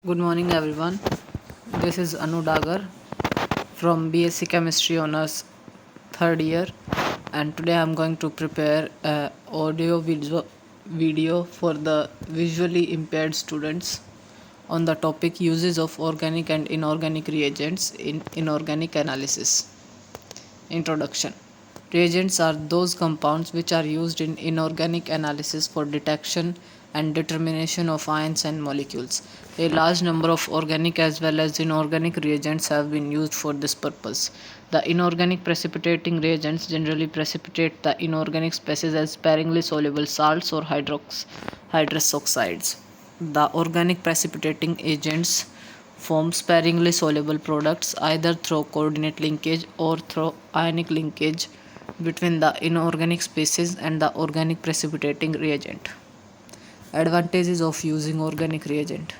Good morning, everyone. This is Annu Dagar from BSc Chemistry Honors third year, and today I'm going to prepare a audio video for the visually impaired students on the topic uses of organic and inorganic reagents in inorganic analysis. Introduction. Reagents are those compounds which are used in inorganic analysis for detection and determination of ions and molecules. A large number of organic as well as inorganic reagents have been used for this purpose. The inorganic precipitating reagents generally precipitate the inorganic species as sparingly soluble salts or hydrous oxides. The organic precipitating agents form sparingly soluble products either through coordinate linkage or through ionic linkage between the inorganic species and the organic precipitating reagent. Advantages of using organic reagent.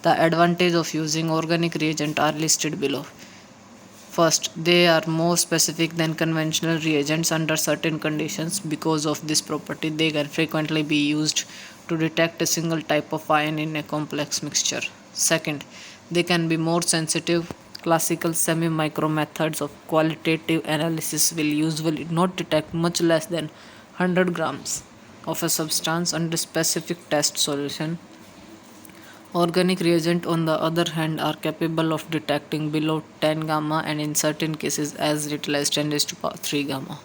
The advantages of using organic reagent are listed below. First, they are more specific than conventional reagents under certain conditions. Because of this property, they can frequently be used to detect a single type of ion in a complex mixture. Second, they can be more sensitive. Classical semi-micro methods of qualitative analysis will usually not detect much less than 100 grams of a substance under specific test solution. Organic reagents, on the other hand, are capable of detecting below 10 gamma and in certain cases as little as 10 raised to power 3 gamma.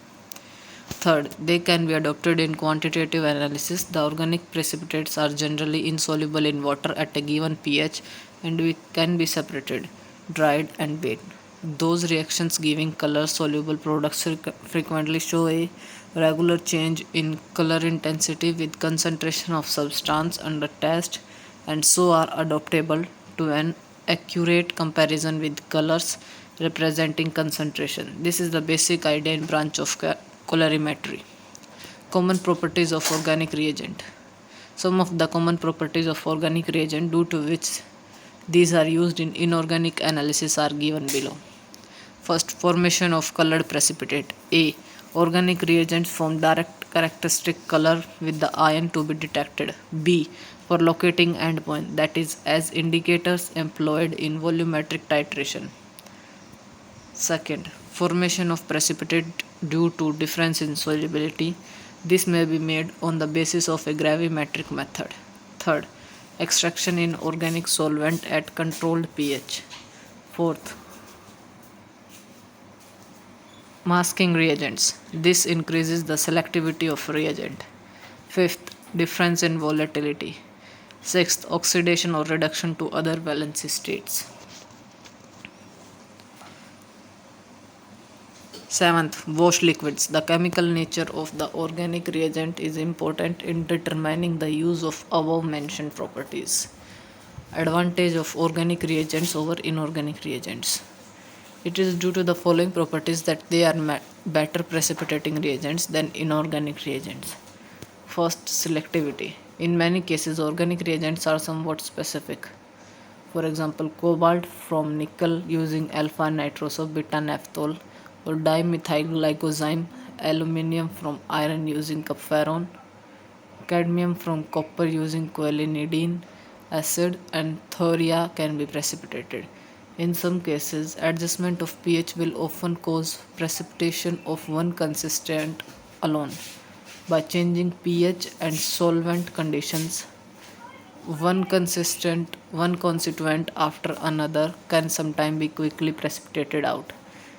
Third, they can be adopted in quantitative analysis. The organic precipitates are generally insoluble in water at a given pH and can be separated, dried, and baked. Those reactions giving color soluble products frequently show a regular change in color intensity with concentration of substance under test and so are adaptable to an accurate comparison with colors representing concentration. This is the basic idea in branch of colorimetry. Common properties of organic reagent. Some of the common properties of organic reagent due to which these are used in inorganic analysis are given below. First, formation of colored precipitate. A. Organic reagents form direct characteristic color with the ion to be detected. B. For locating endpoint, that is, as indicators employed in volumetric titration. Second, formation of precipitate due to difference in solubility. This may be made on the basis of a gravimetric method. Third, extraction in organic solvent at controlled pH. Fourth, masking reagents. This increases the selectivity of reagent. Fifth, difference in volatility. Sixth, oxidation or reduction to other valency states. Seventh, wash liquids. The chemical nature of the organic reagent is important in determining the use of above mentioned properties. Advantage of organic reagents over inorganic reagents. It is due to the following properties that they are better precipitating reagents than inorganic reagents. First, selectivity. In many cases, organic reagents are somewhat specific. For example, cobalt from nickel using alpha nitroso beta naphthol or dimethylglycozyme, aluminium from iron using copperon, cadmium from copper using quinidine acid, and thoria can be precipitated. In some cases, adjustment of pH will often cause precipitation of one consistent alone. By changing pH and solvent conditions, one constituent after another can sometimes be quickly precipitated out.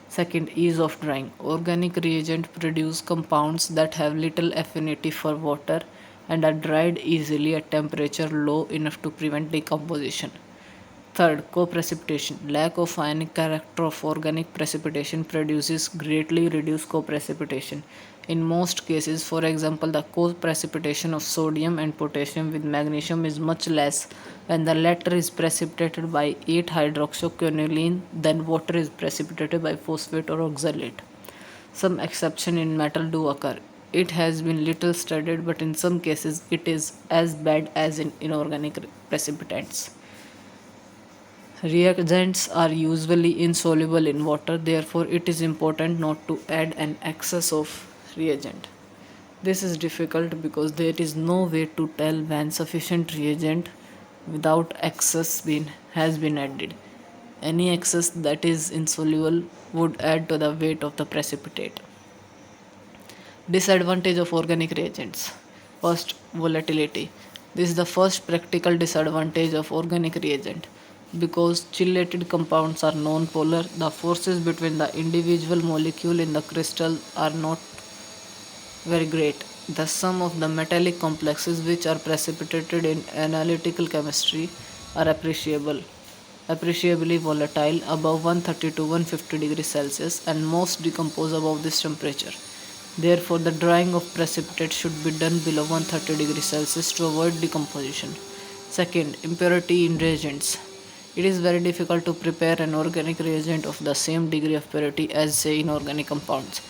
Second, ease of drying. Organic reagents produce compounds that have little affinity for water and are dried easily at temperature low enough to prevent decomposition. Third, co-precipitation. Lack of ionic character of organic precipitation produces greatly reduced co-precipitation. In most cases, for example, the co-precipitation of sodium and potassium with magnesium is much less when the latter is precipitated by 8-hydroxyquinoline than water is precipitated by phosphate or oxalate. Some exception in metal do occur. It has been little studied, but in some cases it is as bad as in inorganic precipitants. Reagents are usually insoluble in water, therefore it is important not to add an excess of reagent. This is difficult because there is no way to tell when sufficient reagent without excess has been added. Any excess that is insoluble would add to the weight of the precipitate. Disadvantage of organic reagents. First, volatility. This is the first practical disadvantage of organic reagent. Because chelated compounds are non-polar, the forces between the individual molecule in the crystal are not very great. The sum of the metallic complexes which are precipitated in analytical chemistry are appreciably volatile above 130 to 150 degrees Celsius, and most decompose above this temperature. Therefore, the drying of precipitate should be done below 130 degrees Celsius to avoid decomposition. Second, impurity in reagents. It is very difficult to prepare an organic reagent of the same degree of purity as, say, inorganic compounds.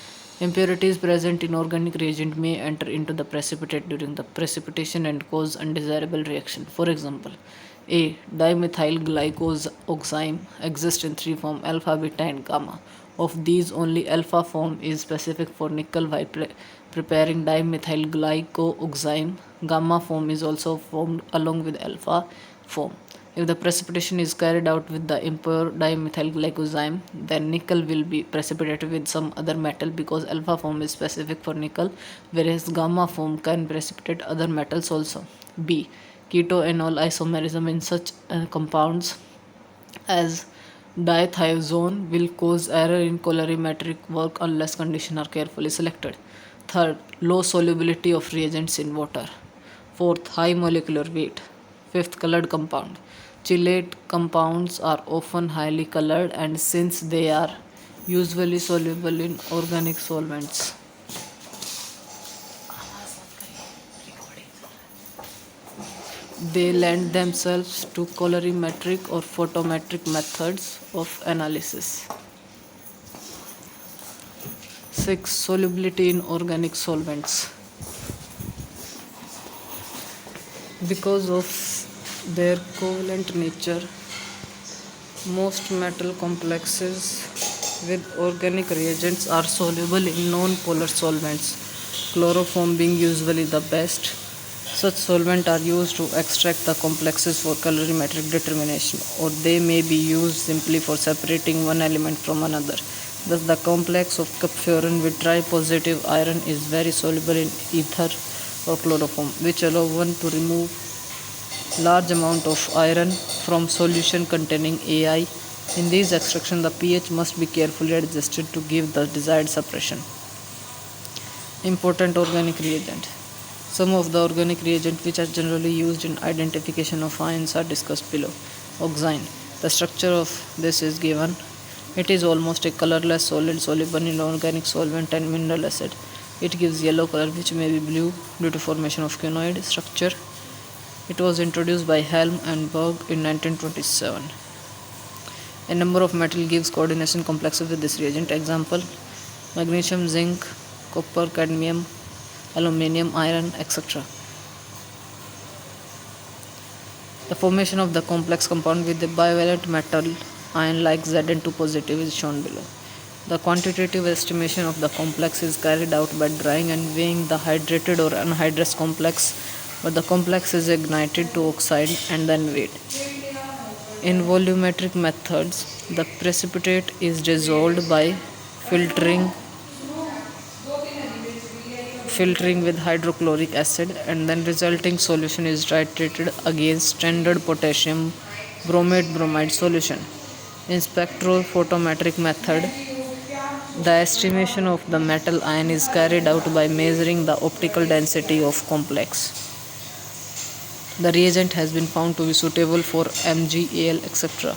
Impurities present in organic reagent may enter into the precipitate during the precipitation and cause undesirable reaction. For example, A. Dimethyl glycoxime exists in three forms: alpha, beta, and gamma. Of these, only alpha form is specific for nickel. While preparing dimethyl glycoxime, gamma form is also formed along with alpha form. If the precipitation is carried out with the impure dimethyl glycozyme, then nickel will be precipitated with some other metal because alpha form is specific for nickel, whereas gamma form can precipitate other metals also. B. Ketoenol isomerism in such compounds as dithiazone will cause error in colorimetric work unless conditions are carefully selected. Third, low solubility of reagents in water. Fourth, high molecular weight. Fifth, colored compound. Chelate compounds are often highly colored, and since they are usually soluble in organic solvents, they lend themselves to colorimetric or photometric methods of analysis. 6. Solubility in organic solvents. Because of their covalent nature, most metal complexes with organic reagents are soluble in non-polar solvents, chloroform being usually the best. Such solvents are used to extract the complexes for colorimetric determination, or they may be used simply for separating one element from another. Thus, the complex of capfuran with tripositive iron is very soluble in ether or chloroform, which allow one to remove large amount of iron from solution containing AI. In these extractions, the pH must be carefully adjusted to give the desired separation. Important organic reagent. Some of the organic reagents which are generally used in identification of ions are discussed below. Oxine. The structure of this is given. It is almost a colorless solid soluble in organic solvent and mineral acid. It gives yellow color which may be blue due to formation of conoid structure. It was introduced by Helm and Berg in 1927. A number of metals gives coordination complexes with this reagent. Example: magnesium, zinc, copper, cadmium, aluminium, iron, etc. The formation of the complex compound with the bivalent metal ion like Zn2 positive is shown below. The quantitative estimation of the complex is carried out by drying and weighing the hydrated or anhydrous complex, but the complex is ignited to oxide and then weighed. In volumetric methods, the precipitate is dissolved by filtering with hydrochloric acid, and then resulting solution is titrated against standard potassium bromide solution. In spectrophotometric method, the estimation of the metal ion is carried out by measuring the optical density of complex. The reagent has been found to be suitable for MgAl, etc.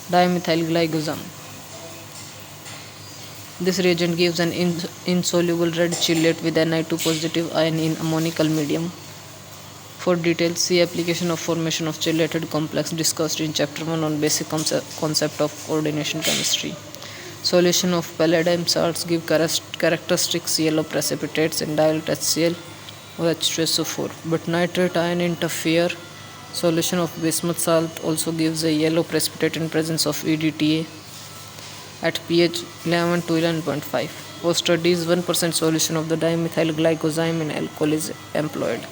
Dimethyl glycogen. This reagent gives an insoluble red chelate with Ni2 positive ion in ammonical medium. For details, see application of formation of chelated complex discussed in chapter 1 on basic concept of coordination chemistry. Solution of palladium salts give characteristics yellow precipitates in dilute HCl or H2SO4, but nitrate ion interfere. Solution of bismuth salt also gives a yellow precipitate in presence of EDTA at pH 11 to 11.5. For studies, 1% solution of the dimethyl glycozyme in alcohol is employed.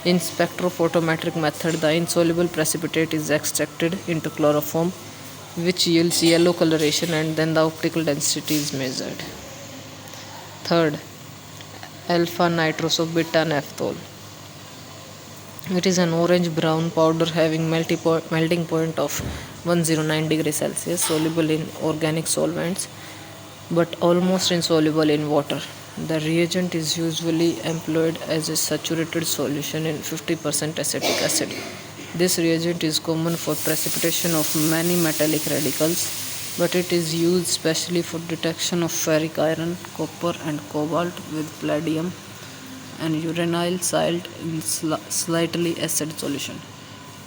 In spectrophotometric method, the insoluble precipitate is extracted into chloroform, which yields yellow coloration, and then the optical density is measured. Third, alpha nitroso-beta naphthol. It is an orange-brown powder having melting point of 109 degrees Celsius, soluble in organic solvents, but almost insoluble in water. The reagent is usually employed as a saturated solution in 50% acetic acid. This reagent is common for precipitation of many metallic radicals, but it is used specially for detection of ferric iron, copper, and cobalt with palladium and uranyl salt in slightly acid solution.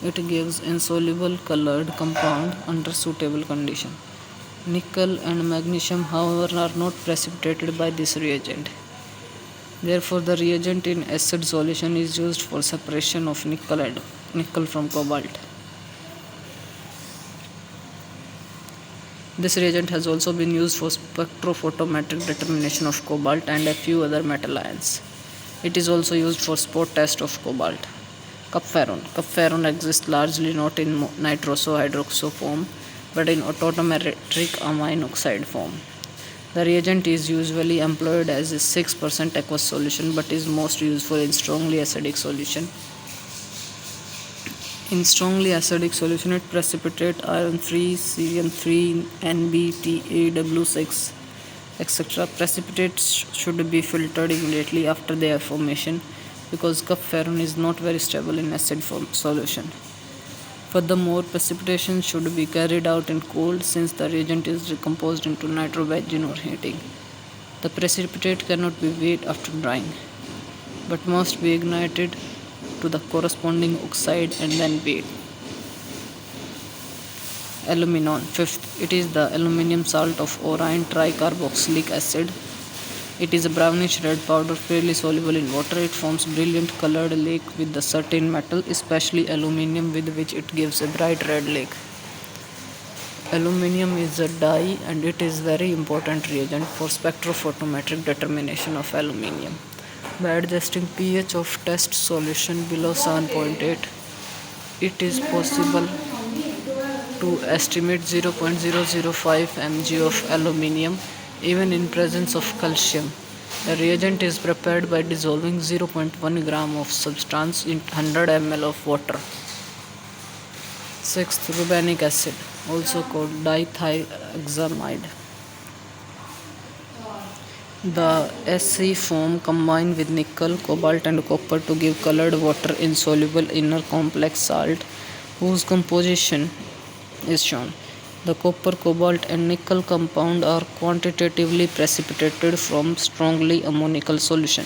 It gives insoluble colored compound under suitable condition. Nickel and magnesium, however, are not precipitated by this reagent. Therefore, the reagent in acid solution is used for separation of nickel from cobalt. This reagent has also been used for spectrophotometric determination of cobalt and a few other metal ions. It is also used for spot test of cobalt. Kupferron. Kupferron exists largely not in nitroso-hydroxo form, but in autometric amine oxide form. The reagent is usually employed as a 6% aqueous solution, but is most useful in strongly acidic solution. In strongly acidic solution, it precipitates iron-3, cerium-3, NbTaW6, etc. Precipitates should be filtered immediately after their formation because kupferron is not very stable in acid solution. Furthermore, precipitation should be carried out in cold since the reagent is decomposed into nitrobenzene or heating. The precipitate cannot be weighed after drying, but must be ignited to the corresponding oxide and then weighed. Aluminon. Fifth, it is the aluminium salt of orine tricarboxylic acid. It is a brownish red powder fairly soluble in water. It forms brilliant colored lake with the certain metal, especially aluminium, with which it gives a bright red lake. Aluminium is a dye and it is very important reagent for spectrophotometric determination of aluminium. By adjusting pH of test solution below 7.8, it is possible to estimate 0.005 mg of aluminium even in presence of calcium. The reagent is prepared by dissolving 0.1 gram of substance in 100 ml of water. Sixth, rubanic acid, also called dithiazamide. The SC form combined with nickel, cobalt and copper to give colored water insoluble inner complex salt whose composition is shown. The copper, cobalt and nickel compound are quantitatively precipitated from strongly ammoniacal solution.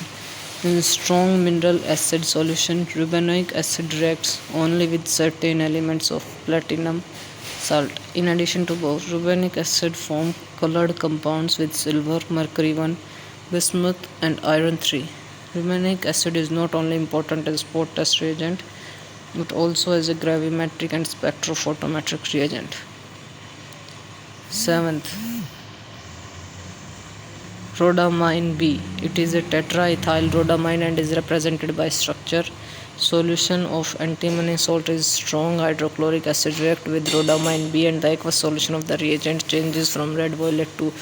In strong mineral acid solution, rubanic acid reacts only with certain elements of platinum salt. In addition to both, rubanic acid form colored compounds with silver, mercury 1, bismuth and iron 3. Rubanic acid is not only important as spot test reagent, but also as a gravimetric and spectrophotometric reagent. Seventh, rhodamine B. It is a tetraethyl rhodamine and is represented by structure. Solution of antimony salt is strong hydrochloric acid react with rhodamine B and the aqueous solution of the reagent changes from red to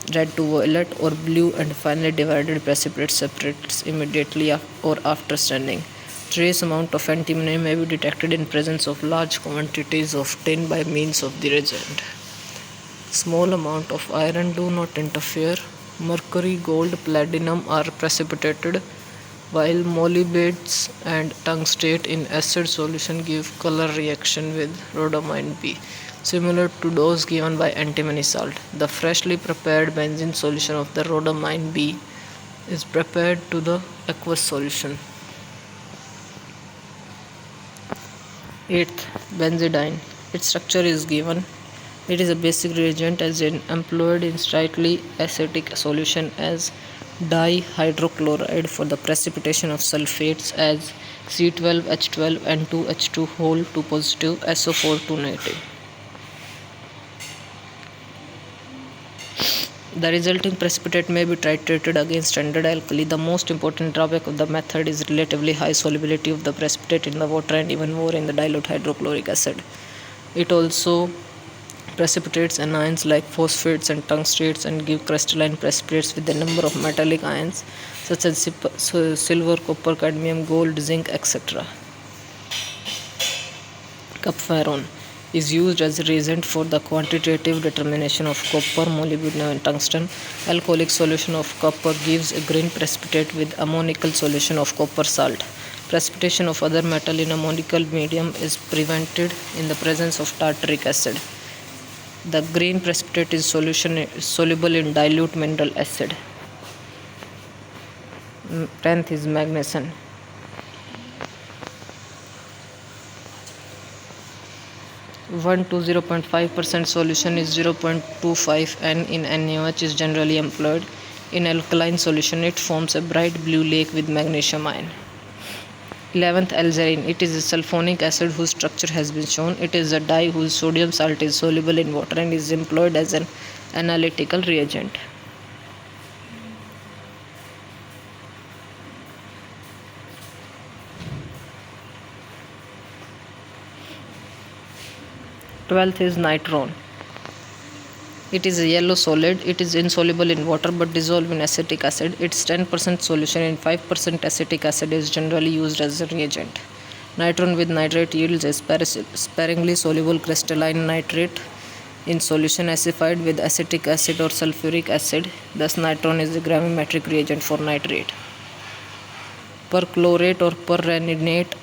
violet or blue and finally divided precipitate separates immediately or after standing. Trace amount of antimony may be detected in presence of large quantities of tin by means of the reagent. Small amount of iron do not interfere. Mercury, gold, platinum are precipitated, while molybdates and tungstate in acid solution give color reaction with rhodamine B, similar to those given by antimony salt. The freshly prepared benzene solution of the rhodamine B is prepared to the aqueous solution. 8th, benzidine. Its structure is given. It is a basic reagent as employed in slightly acidic solution as dihydrochloride for the precipitation of sulfates as C12H12 N2H2 whole 2 positive SO4 2 negative. The resulting precipitate may be titrated against standard alkali. The most important drawback of the method is relatively high solubility of the precipitate in the water and even more in the dilute hydrochloric acid. It also precipitates anions like phosphates and tungstates and give crystalline precipitates with a number of metallic ions such as silver, copper, cadmium, gold, zinc, etc. Cupferron is used as a reagent for the quantitative determination of copper, molybdenum, and tungsten. Alcoholic solution of copper gives a green precipitate with ammoniacal solution of copper salt. Precipitation of other metal in ammoniacal medium is prevented in the presence of tartaric acid. The green precipitate is soluble in dilute mineral acid. 10th is magnesium. 1 to 0.5% solution is 0.25 N in NaOH is generally employed. In alkaline solution, it forms a bright blue lake with magnesium ion. 11th, alzarine. It is a sulfonic acid whose structure has been shown. It is a dye whose sodium salt is soluble in water and is employed as an analytical reagent. Twelfth is nitron. It is a yellow solid. It is insoluble in water but dissolved in acetic acid. Its 10% solution in 5% acetic acid is generally used as a reagent. Nitron with nitrate yields a sparingly soluble crystalline nitrate in solution acidified with acetic acid or sulfuric acid. Thus, nitron is a gravimetric reagent for nitrate. Perchlorate or perrhenate,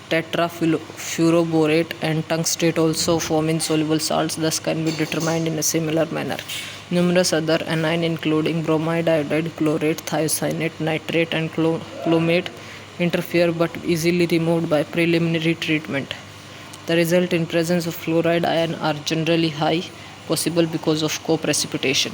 tetrafuroborate, and tungstate also form insoluble salts, thus can be determined in a similar manner. Numerous other anions including bromide, iodide, chlorate, thiocyanate, nitrate, and chlomate interfere but easily removed by preliminary treatment. The result in presence of fluoride ion are generally high, possible because of co-precipitation.